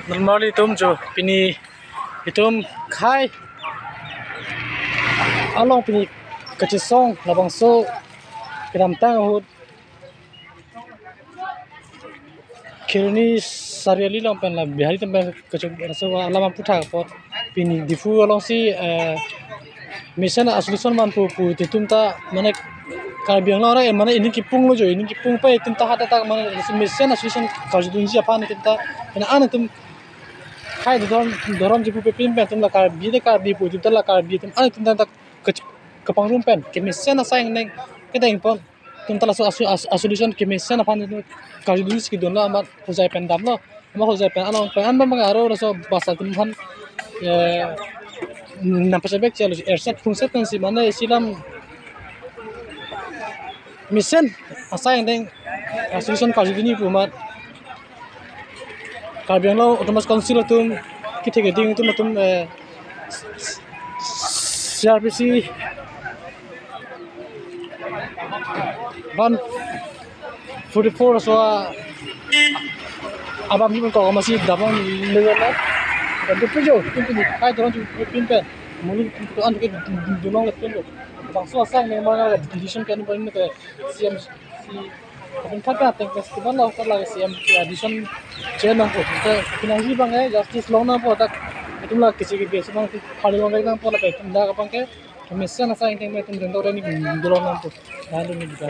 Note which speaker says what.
Speaker 1: normally tum jo pini itum khai along pini kachisong labang so kiram tang hut kirni sariali long pen la bihari tembe kacuk raso alama putha pot pini difu along si mission asolution man pu titum ta mane karbiang lo ra mane ini kipung lo jo ini kipung pa itum ta hata ta mane mission asolution karjudun ji apa ni tinta mane an tum khai dorom ji pu pin pen tum la kar bi de kar bi pu tum ta la kar bi tum an tum ta kapang rum pen ke mission asang neng kita impon tum ta la asolution ke mission apa ni karjudun ski don la amat hojai pen dam lo ama hojai pen an pen ba mangaro raso basa tum han nampak sebab cakap erset fungsi kan si mana silam mission asal yang deng solution kalau ini pumat kalau biang lo otomatis konsil tu kita geding itu matum CRPC ban 44 so abang ni pun kau masih dabang level lah. Dan tu pujo, tu kai dorang tu pimpen. Mulu tu an ke dunong lepen lo. Bangsa asal memang ada edition kan paling ke CM Abang kata festival lah kalau CM edition channel pun kita finansi bang justice law na pun tak itu lah kecil-kecil semua hari orang kita pun lah itu dah kapang ke mission asal yang kita itu rendor ni dunong na pun lalu ni juga.